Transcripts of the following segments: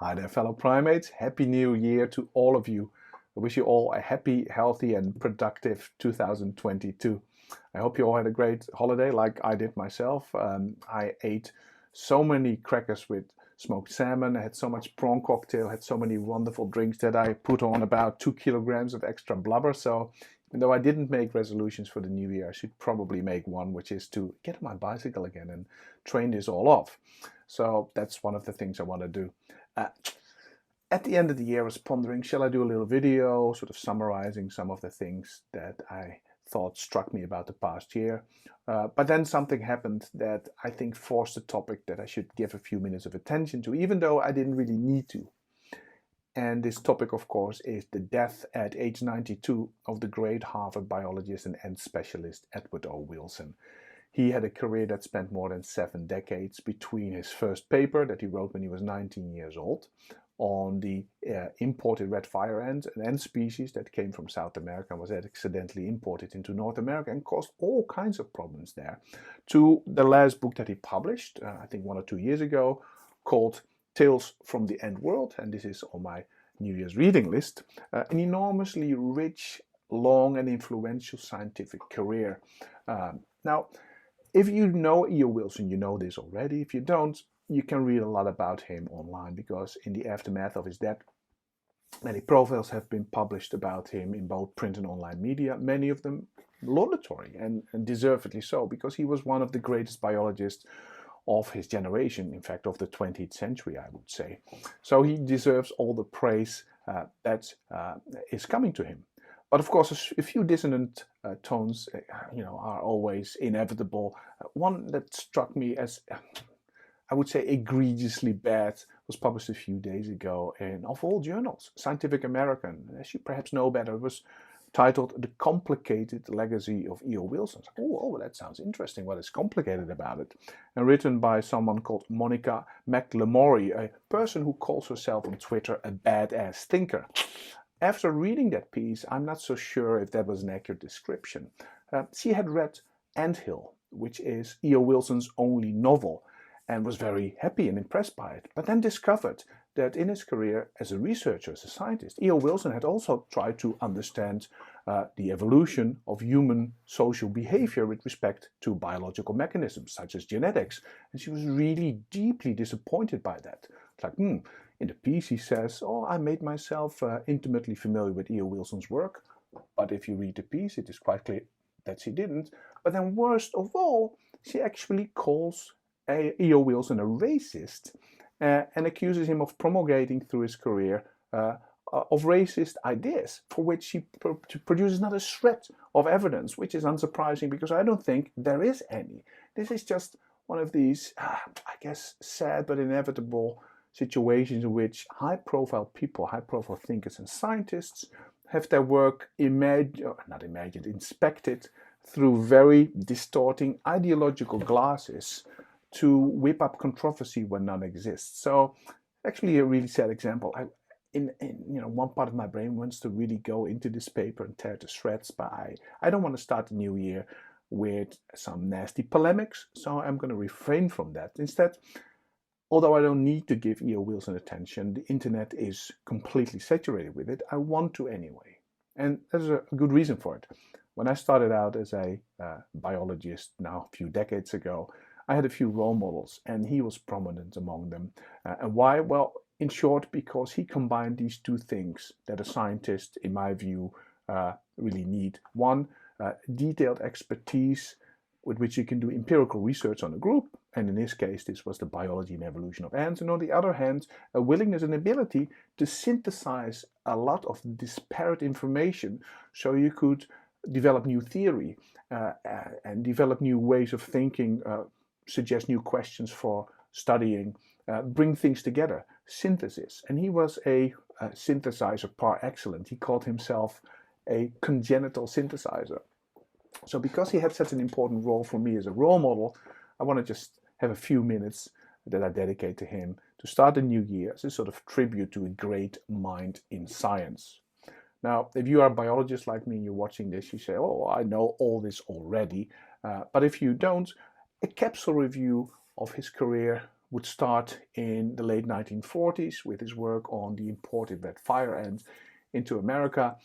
Hi there, fellow primates. Happy New Year to all of you. I wish you all a happy, healthy, and productive 2022. I hope you all had a great holiday like I did myself. I ate so many crackers with smoked salmon. I had so much prawn cocktail, had so many wonderful drinks that I put on about 2 kilograms of extra blubber. So even though I didn't make resolutions for the new year, I should probably make one, which is to get on my bicycle again and train this all off. So that's one of the things I want to do. Uh, at the end of the year, I was pondering, shall I do a little video sort of summarizing some of the things that I thought struck me about the past year. But then something happened that I think forced a topic that I should give a few minutes of attention to, even though I didn't really need to. And this topic, of course, is the death at age 92 of the great Harvard biologist and ant specialist Edward O. Wilson. He had a career that spanned more than 7 decades between his first paper that he wrote when he was 19 years old on the imported red fire ant, an ant species that came from South America and was accidentally imported into North America and caused all kinds of problems there, to the last book that he published, I think 1 or 2 years ago, called Tales from the Ant World, and this is on my New Year's reading list, an enormously rich, long and influential scientific career. Now, if you know E.O. Wilson, you know this already. If you don't, you can read a lot about him online, because in the aftermath of his death, many profiles have been published about him in both print and online media, many of them laudatory, and deservedly so, because he was one of the greatest biologists of his generation, in fact of the 20th century, I would say. So he deserves all the praise that is coming to him. But of course, a few dissonant tones, are always inevitable. One that struck me as, I would say, egregiously bad was published a few days ago in, of all journals, Scientific American. As you perhaps know better, it was titled "The Complicated Legacy of E.O. Wilson." Oh, that sounds interesting. What is complicated about it? And written by someone called Monica McLemory, a person who calls herself on Twitter a badass thinker. After reading that piece, I'm not so sure if that was an accurate description. She had read Anthill, which is E.O. Wilson's only novel, and was very happy and impressed by it, but then discovered that in his career as a researcher, as a scientist, E.O. Wilson had also tried to understand the evolution of human social behavior with respect to biological mechanisms, such as genetics. And she was really deeply disappointed by that. It's like, in the piece he says, I made myself intimately familiar with E.O. Wilson's work. But if you read the piece, it is quite clear that she didn't. But then worst of all, she actually calls E.O. Wilson a racist and accuses him of promulgating through his career of racist ideas, for which he produces not a shred of evidence, which is unsurprising because I don't think there is any. This is just one of these, I guess, sad but inevitable situations in which high-profile people, high-profile thinkers and scientists have their work inspected through very distorting ideological glasses to whip up controversy when none exists. So, actually, a really sad example. One part of my brain wants to really go into this paper and tear it to shreds, but I don't want to start the new year with some nasty polemics, so I'm going to refrain from that. Instead, although I don't need to give E.O. Wilson attention, the internet is completely saturated with it. I want to anyway. And there's a good reason for it. When I started out as a biologist now a few decades ago, I had a few role models, and he was prominent among them. And why? Well, in short, because he combined these two things that a scientist, in my view, really need. One, detailed expertise with which you can do empirical research on a group, and in this case, this was the biology and evolution of ants. And on the other hand, a willingness and ability to synthesize a lot of disparate information so you could develop new theory and develop new ways of thinking, suggest new questions for studying, bring things together, synthesis. And he was a synthesizer par excellence. He called himself a congenital synthesizer. So because he had such an important role for me as a role model, I want to just have a few minutes that I dedicate to him to start the new year as a sort of tribute to a great mind in science. Now, if you are a biologist like me and you're watching this, you say, I know all this already. But if you don't, a capsule review of his career would start in the late 1940s with his work on the imported red fire ant into America,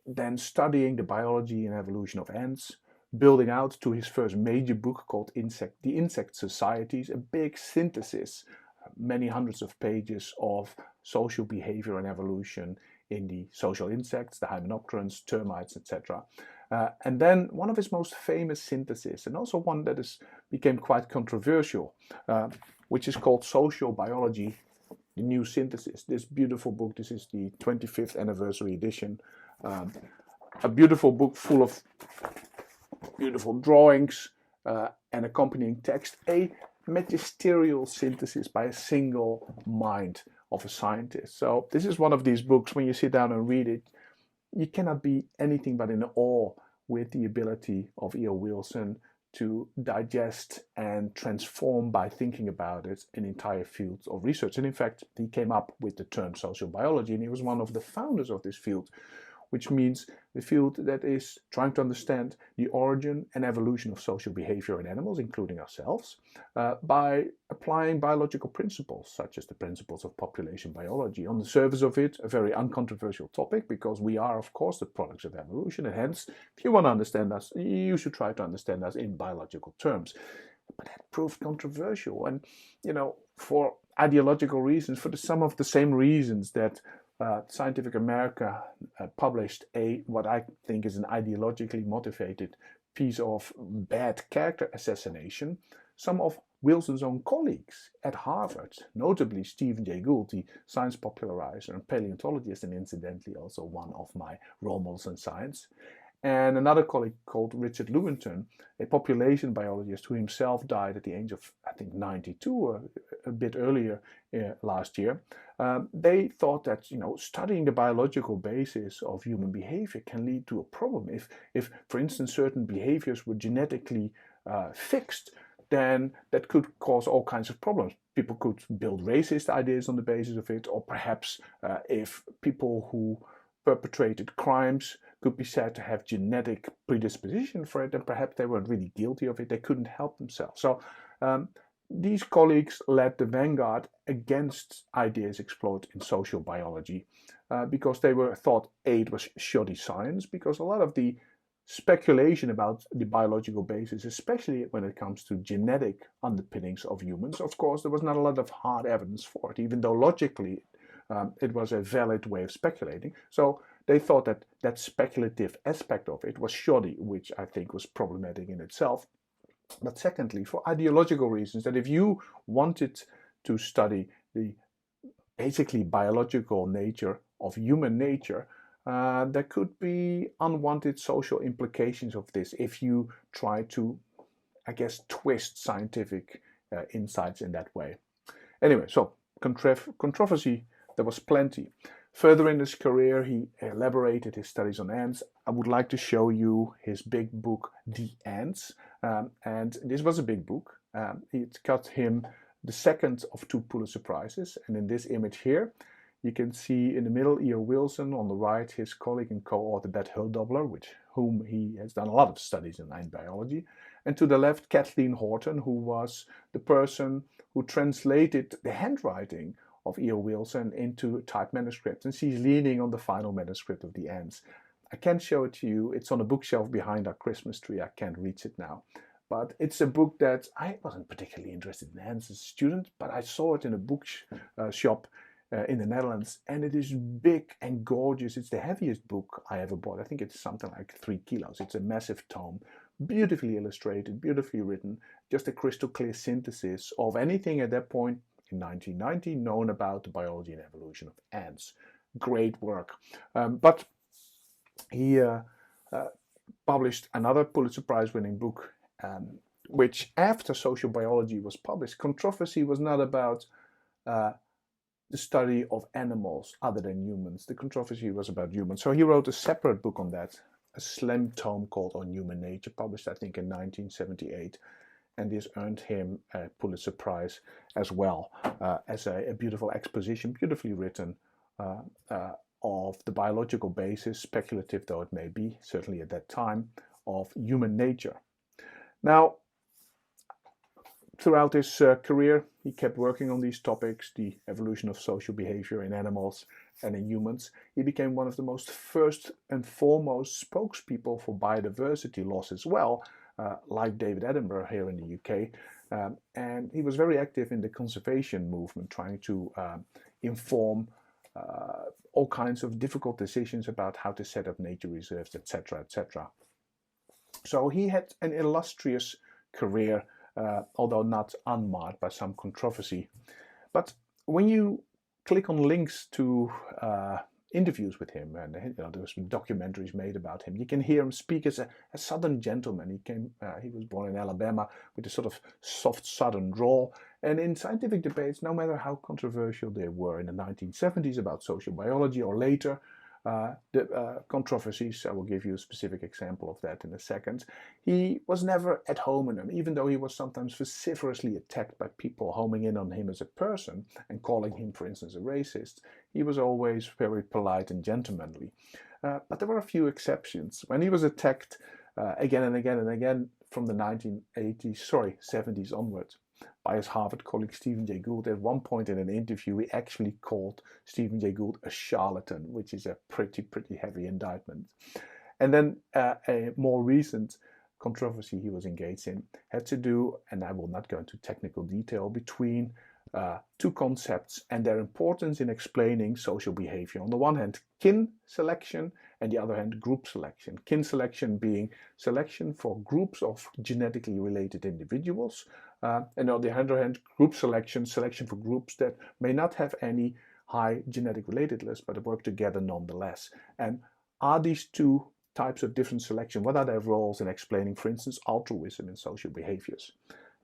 then studying the biology and evolution of ants, building out to his first major book called The Insect Societies, a big synthesis, many hundreds of pages of social behavior and evolution in the social insects, the hymenopterans, termites, etc. And then one of his most famous syntheses, and also one that became quite controversial, which is called Social Biology, the New Synthesis. This beautiful book, this is the 25th anniversary edition, a beautiful book full of beautiful drawings and accompanying text, a magisterial synthesis by a single mind of a scientist. So this is one of these books, when you sit down and read it, you cannot be anything but in awe with the ability of E.O. Wilson to digest and transform by thinking about it an entire field of research. And in fact, he came up with the term social biology, and he was one of the founders of this field, which means the field that is trying to understand the origin and evolution of social behavior in animals, including ourselves, by applying biological principles, such as the principles of population biology. On the surface of it, a very uncontroversial topic, because we are, of course, the products of evolution, and hence, if you want to understand us, you should try to understand us in biological terms. But that proved controversial, and, for ideological reasons, for some of the same reasons that Scientific America published what I think is an ideologically motivated piece of bad character assassination. Some of Wilson's own colleagues at Harvard, notably Stephen Jay Gould, the science popularizer and paleontologist, and incidentally also one of my role models in science, and another colleague called Richard Lewontin, a population biologist who himself died at the age of, I think, 92 or a bit earlier last year. They thought that studying the biological basis of human behavior can lead to a problem. If for instance, certain behaviors were genetically fixed, then that could cause all kinds of problems. People could build racist ideas on the basis of it, or perhaps if people who perpetrated crimes could be said to have genetic predisposition for it, and perhaps they weren't really guilty of it, they couldn't help themselves. So these colleagues led the vanguard against ideas explored in social biology because they were thought it was shoddy science, because a lot of the speculation about the biological basis, especially when it comes to genetic underpinnings of humans, of course, there was not a lot of hard evidence for it, even though logically it was a valid way of speculating. So they thought that that speculative aspect of it was shoddy, which I think was problematic in itself. But secondly, for ideological reasons, that if you wanted to study the basically biological nature of human nature, there could be unwanted social implications of this if you try to, I guess, twist scientific insights in that way. Anyway, so controversy, there was plenty. Further in his career, he elaborated his studies on ants. I would like to show you his big book, The Ants. And this was a big book. It got him the second of 2 Pulitzer Prizes. And in this image here, you can see in the middle E.O. Wilson, on the right his colleague and co-author Beth Huldobler, whom he has done a lot of studies in ant biology. And to the left, Kathleen Horton, who was the person who translated the handwriting of E.O. Wilson into typed manuscripts, and she's leaning on the final manuscript of The Ants. I can't show it to you. It's on a bookshelf behind our Christmas tree. I can't reach it now. But it's a book that I wasn't particularly interested in ants as a student, but I saw it in a bookshop in the Netherlands, and it is big and gorgeous. It's the heaviest book I ever bought. I think it's something like 3 kilos. It's a massive tome, beautifully illustrated, beautifully written, just a crystal clear synthesis of anything at that point in 1990 known about the biology and evolution of ants. Great work. But he published another Pulitzer Prize winning book, which after Social Biology was published, controversy was not about the study of animals other than humans. The controversy was about humans. So he wrote a separate book on that, a slim tome called On Human Nature, published I think in 1978. And this earned him a Pulitzer Prize as well, as a beautiful exposition, beautifully written, of the biological basis, speculative though it may be, certainly at that time, of human nature. Now, throughout his career, he kept working on these topics, the evolution of social behavior in animals and in humans. He became one of the most first and foremost spokespeople for biodiversity loss as well, like David Attenborough here in the UK. And he was very active in the conservation movement, trying to inform all kinds of difficult decisions about how to set up nature reserves, etc., etc. So he had an illustrious career, although not unmarred by some controversy. But when you click on links to interviews with him, and there's been documentaries made about him, you can hear him speak as a Southern gentleman. He was born in Alabama with a sort of soft Southern drawl. And in scientific debates, no matter how controversial they were in the 1970s about social biology or later, the controversies, I will give you a specific example of that in a second. He was never at home in them, even though he was sometimes vociferously attacked by people homing in on him as a person and calling him, for instance, a racist. He was always very polite and gentlemanly. But there were a few exceptions. When he was attacked again and again and again from the 70s onwards, by his Harvard colleague Stephen Jay Gould. At one point in an interview, he actually called Stephen Jay Gould a charlatan, which is a pretty heavy indictment. And then a more recent controversy he was engaged in had to do, and I will not go into technical detail, between two concepts and their importance in explaining social behavior. On the one hand, kin selection, and the other hand, group selection. Kin selection being selection for groups of genetically related individuals, and on the other hand, group selection for groups that may not have any high genetic relatedness, but work together nonetheless. And are these two types of different selection, what are their roles in explaining, for instance, altruism in social behaviors?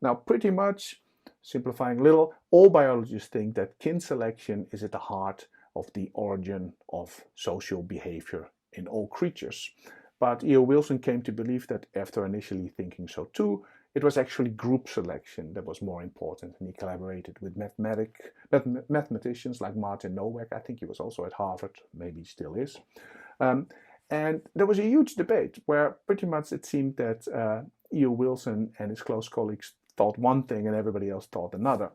Now, pretty much, simplifying a little, all biologists think that kin selection is at the heart of the origin of social behavior in all creatures. But E.O. Wilson came to believe that, after initially thinking so too, it was actually group selection that was more important, and he collaborated with mathematicians like Martin Nowak. I think he was also at Harvard, maybe he still is. And there was a huge debate where pretty much it seemed that E.O. Wilson and his close colleagues thought one thing and everybody else thought another.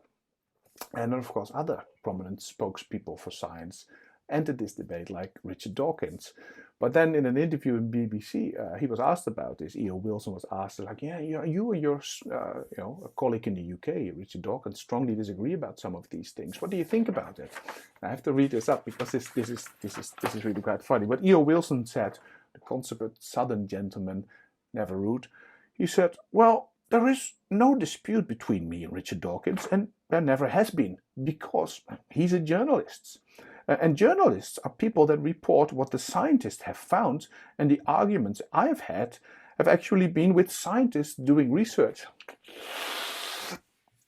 And of course, other prominent spokespeople for science entered this debate, like Richard Dawkins. But then in an interview in BBC, he was asked about this. E.O. Wilson was asked, like, yeah, you and your a colleague in the UK, Richard Dawkins, strongly disagree about some of these things. What do you think about it? I have to read this up because this is really quite funny. But E.O. Wilson said, the consummate Southern gentleman, never rude, he said, well, there is no dispute between me and Richard Dawkins, and there never has been, because he's a journalist. And journalists are people that report what the scientists have found, and the arguments I have had have actually been with scientists doing research.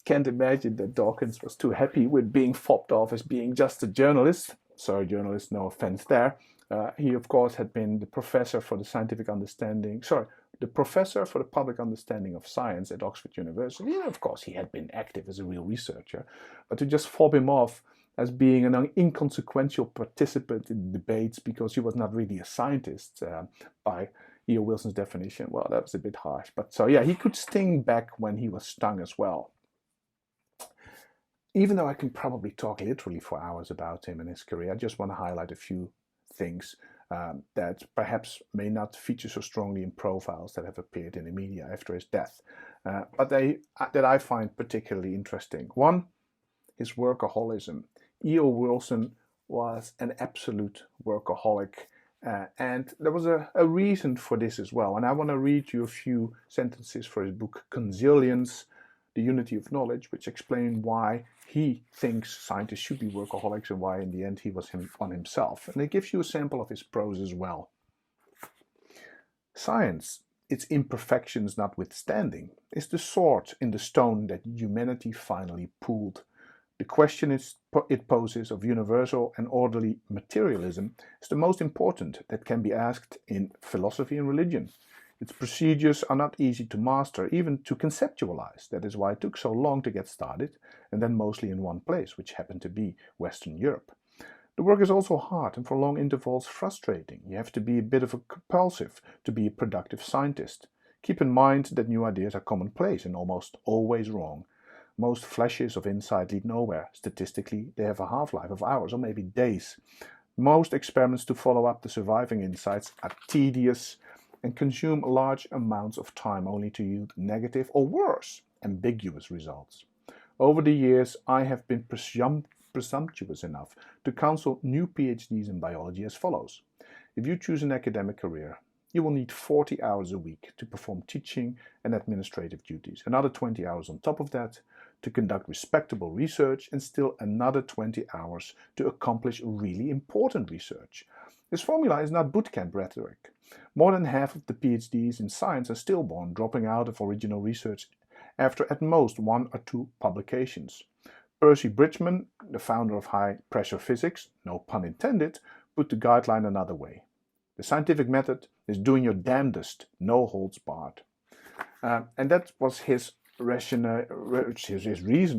Can't imagine that Dawkins was too happy with being fobbed off as being just a journalist. Sorry, journalist, no offense there. He, of course, had been the professor for the professor for the public understanding of science at Oxford University. And of course, he had been active as a real researcher. But to just fob him off as being an inconsequential participant in debates because he was not really a scientist by E.O. Wilson's definition, well, that was a bit harsh. But so, yeah, he could sting back when he was stung as well. Even though I can probably talk literally for hours about him and his career, I just want to highlight a few things that perhaps may not feature so strongly in profiles that have appeared in the media after his death, but that I find particularly interesting. One, his workaholism. E.O. Wilson was an absolute workaholic, and there was a reason for this as well. And I want to read you a few sentences for his book Consilience, The Unity of Knowledge, which explain why he thinks scientists should be workaholics and why in the end he was one himself. And it gives you a sample of his prose as well. Science, its imperfections notwithstanding, is the sword in the stone that humanity finally pulled. The question it poses of universal and orderly materialism is the most important that can be asked in philosophy and religion. Its procedures are not easy to master, even to conceptualize. That is why it took so long to get started, and then mostly in one place, which happened to be Western Europe. The work is also hard and for long intervals frustrating. You have to be a bit of a compulsive to be a productive scientist. Keep in mind that new ideas are commonplace and almost always wrong. Most flashes of insight lead nowhere. Statistically, they have a half-life of hours or maybe days. Most experiments to follow up the surviving insights are tedious and consume large amounts of time only to yield negative or worse, ambiguous results. Over the years, I have been presumptuous enough to counsel new PhDs in biology as follows. If you choose an academic career, you will need 40 hours a week to perform teaching and administrative duties, another 20 hours on top of that to conduct respectable research, and still another 20 hours to accomplish really important research. This formula is not bootcamp rhetoric. More than half of the PhDs in science are stillborn, dropping out of original research after at most 1 or 2 publications. Percy Bridgman, the founder of high-pressure physics, no pun intended, put the guideline another way. The scientific method is doing your damnedest, no holds barred. And that was his reason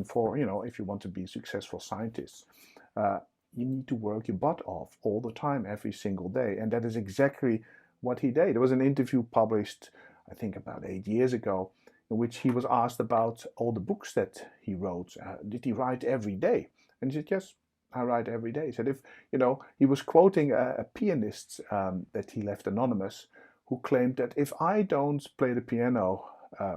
for, if you want to be a successful scientist, you need to work your butt off all the time, every single day. And that is exactly what he did. There was an interview published, I think about 8 years ago, in which he was asked about all the books that he wrote. Did he write every day? And he said, yes, I write every day. He said, he was quoting a pianist that he left anonymous, who claimed that if I don't play the piano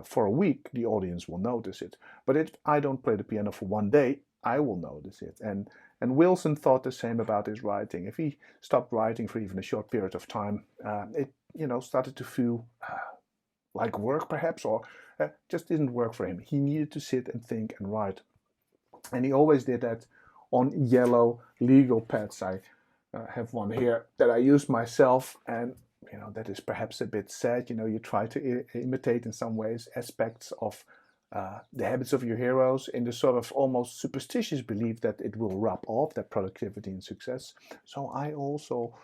for a week, the audience will notice it. But if I don't play the piano for 1 day, I will notice it. And Wilson thought the same about his writing. If he stopped writing for even a short period of time, it started to feel like work perhaps, or just didn't work for him. He needed to sit and think and write. And he always did that on yellow legal pads. I have one here that I use myself, and that is perhaps a bit sad. You try to imitate in some ways aspects of the habits of your heroes in the sort of almost superstitious belief that it will rub off, that productivity and success. So I also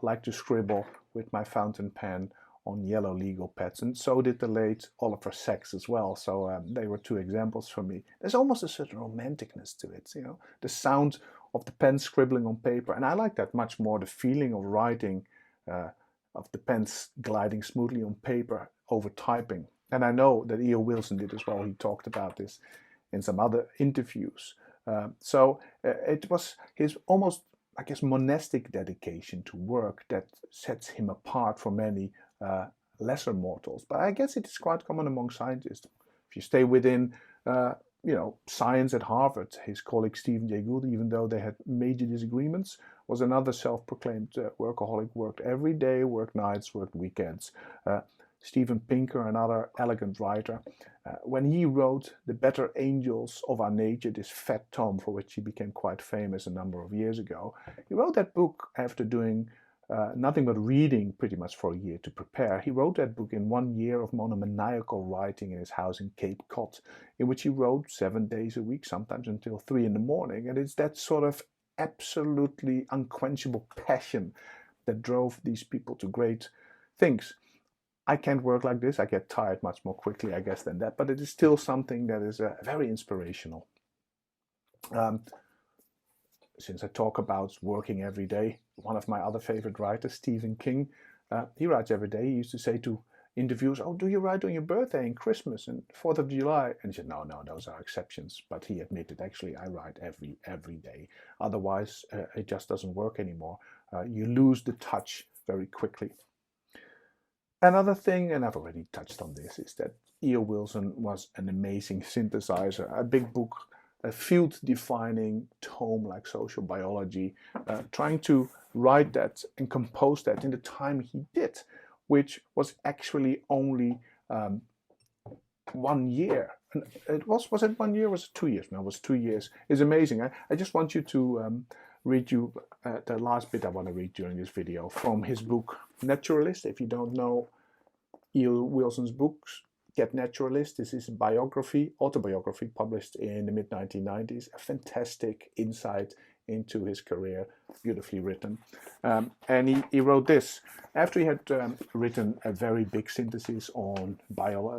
like to scribble with my fountain pen on yellow legal pads, and so did the late Oliver Sacks as well. So they were 2 examples for me. There's almost a certain romanticness to it, the sound of the pen scribbling on paper, and I like that much more, the feeling of writing, of the pens gliding smoothly on paper over typing. And I know that E.O. Wilson did as well. He talked about this in some other interviews. So it was his almost, I guess, monastic dedication to work that sets him apart from many lesser mortals. But I guess it is quite common among scientists. If you stay within, science at Harvard, his colleague Stephen Jay Gould, even though they had major disagreements, was another self-proclaimed workaholic, worked every day, worked nights, worked weekends. Steven Pinker, another elegant writer, when he wrote The Better Angels of Our Nature, this fat tome for which he became quite famous a number of years ago, he wrote that book after doing nothing but reading pretty much for a year to prepare. He wrote that book in 1 year of monomaniacal writing in his house in Cape Cod, in which he wrote 7 days a week, sometimes until 3 in the morning. And it's that sort of absolutely unquenchable passion that drove these people to great things. I can't work like this. I get tired much more quickly, I guess, than that. But it is still something that is very inspirational. Since I talk about working every day, one of my other favorite writers, Stephen King, he writes every day. He used to say to interviewers, "Oh, do you write on your birthday and Christmas and 4th of July?" And he said, no, those are exceptions. But he admitted, actually, I write every day. Otherwise, it just doesn't work anymore. You lose the touch very quickly. Another thing, and I've already touched on this, is that E.O. Wilson was an amazing synthesizer. A big book, a field-defining tome like social biology, trying to write that and compose that in the time he did, which was actually only 1 year. And was it 1 year? Was it 2 years? No, it was 2 years. It's amazing. I just want you to read you the last bit I want to read during this video from his book Naturalist. If you don't know E.O. Wilson's books, Get Naturalist. This is a autobiography published in the mid-1990s. A fantastic insight into his career, beautifully written. And he wrote this. After he had written a very big synthesis on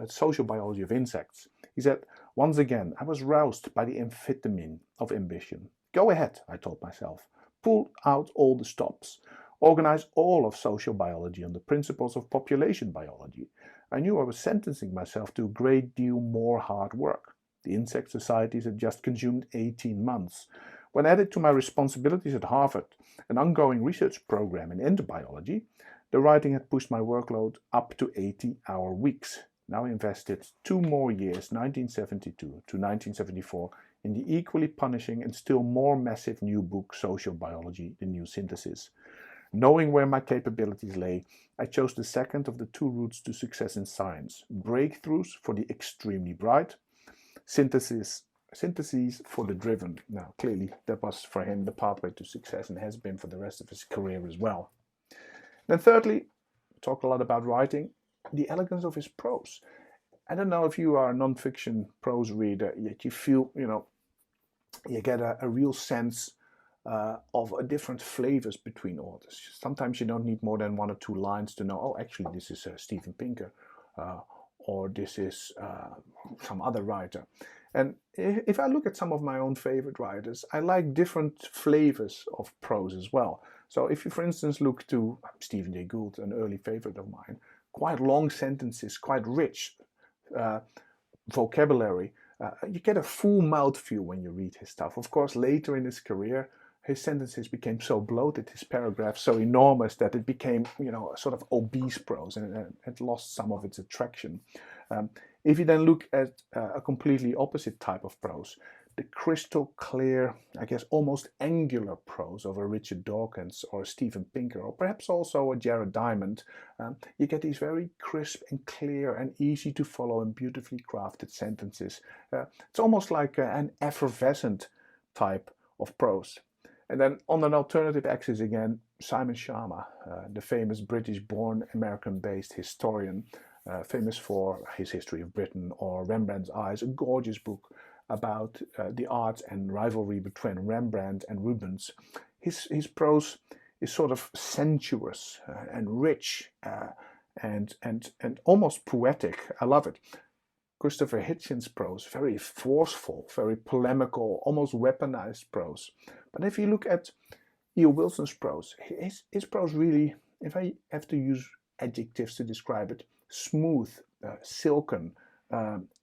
social biology of insects, he said, "Once again, I was roused by the amphetamine of ambition. Go ahead, I told myself. Pull out all the stops. Organize all of social biology on the principles of population biology. I knew I was sentencing myself to a great deal more hard work. The insect societies had just consumed 18 months. When added to my responsibilities at Harvard, an ongoing research program in endobiology, the writing had pushed my workload up to 80-hour weeks. Now I invested 2 more years, 1972 to 1974, in the equally punishing and still more massive new book, Social Biology, The New Synthesis. Knowing where my capabilities lay, I chose the second of the 2 routes to success in science: breakthroughs for the extremely bright, syntheses for the driven. Now, clearly, that was for him the pathway to success and has been for the rest of his career as well. Then thirdly, talk a lot about writing, the elegance of his prose. I don't know if you are a non-fiction prose reader, yet you feel, you get a real sense of different flavors between authors. Sometimes you don't need more than 1 or 2 lines to know, oh, actually, this is Steven Pinker, or this is some other writer. And if I look at some of my own favorite writers, I like different flavors of prose as well. So if you, for instance, look to Stephen Jay Gould, an early favorite of mine, quite long sentences, quite rich vocabulary, you get a full mouthfeel when you read his stuff. Of course, later in his career, his sentences became so bloated, his paragraphs so enormous that it became, a sort of obese prose, and it lost some of its attraction. If you then look at a completely opposite type of prose, the crystal clear, I guess almost angular prose of a Richard Dawkins or a Steven Pinker, or perhaps also a Jared Diamond, you get these very crisp and clear and easy to follow and beautifully crafted sentences. It's almost like an effervescent type of prose. And then on an alternative axis again, Simon Sharma, the famous British-born, American-based historian, famous for his History of Britain or Rembrandt's Eyes, a gorgeous book about the art and rivalry between Rembrandt and Rubens. His prose is sort of sensuous and rich and almost poetic. I love it. Christopher Hitchens' prose, very forceful, very polemical, almost weaponized prose. But if you look at E.O. Wilson's prose, his prose really, if I have to use adjectives to describe it, smooth, silken,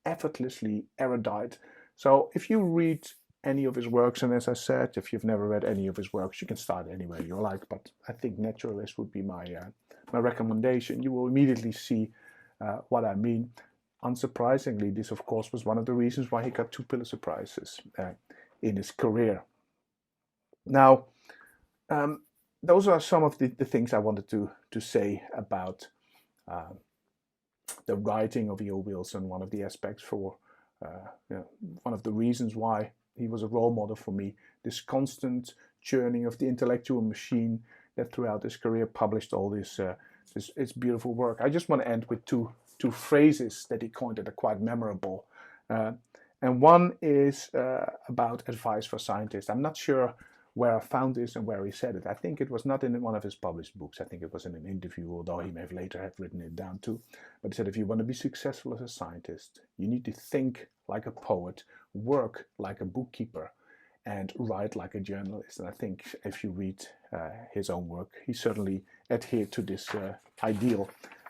effortlessly erudite. So if you read any of his works, and as I said, if you've never read any of his works, you can start anywhere you like, but I think Naturalist would be my recommendation. You will immediately see what I mean. Unsurprisingly, this of course was one of the reasons why he got 2 Pulitzer Prizes in his career. Now, those are some of the things I wanted to say about the writing of E.O. Wilson, one of the aspects for, one of the reasons why he was a role model for me, this constant churning of the intellectual machine that throughout his career published all this beautiful work. I just want to end with two phrases that he coined that are quite memorable. And one is about advice for scientists. I'm not sure where I found this and where he said it. I think it was not in one of his published books. I think it was in an interview, although he may have later have written it down too. But he said, if you want to be successful as a scientist, you need to think like a poet, work like a bookkeeper, and write like a journalist. And I think if you read his own work, he certainly adhered to this ideal.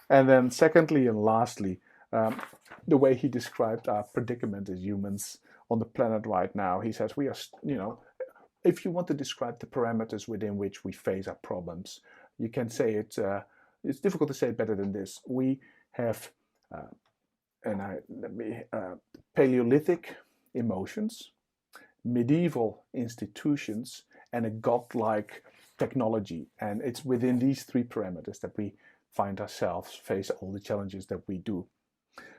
And then secondly and lastly, the way he described our predicament as humans on the planet right now. He says we are, if you want to describe the parameters within which we face our problems, you can say it, it's difficult to say it better than this. We have Paleolithic emotions, medieval institutions, and a godlike technology. And it's within these 3 parameters that we find ourselves, face all the challenges that we do.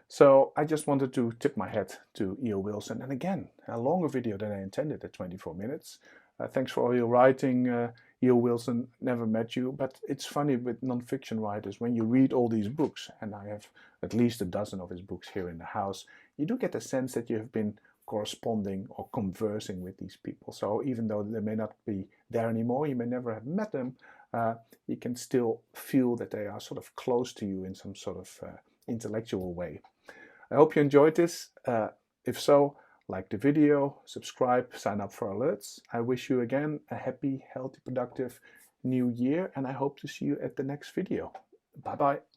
So I just wanted to tip my hat to E.O. Wilson. And again, a longer video than I intended at 24 minutes. Thanks for all your writing, E.O. Wilson. Never met you, but it's funny with non-fiction writers, when you read all these books, and I have at least a dozen of his books here in the house, you do get the sense that you have been corresponding or conversing with these people. So even though they may not be there anymore, you may never have met them, you can still feel that they are sort of close to you in some sort of intellectual way. I hope you enjoyed this. If so, like the video, subscribe, sign up for alerts. I wish you again a happy, healthy, productive new year, and I hope to see you at the next video. Bye-bye.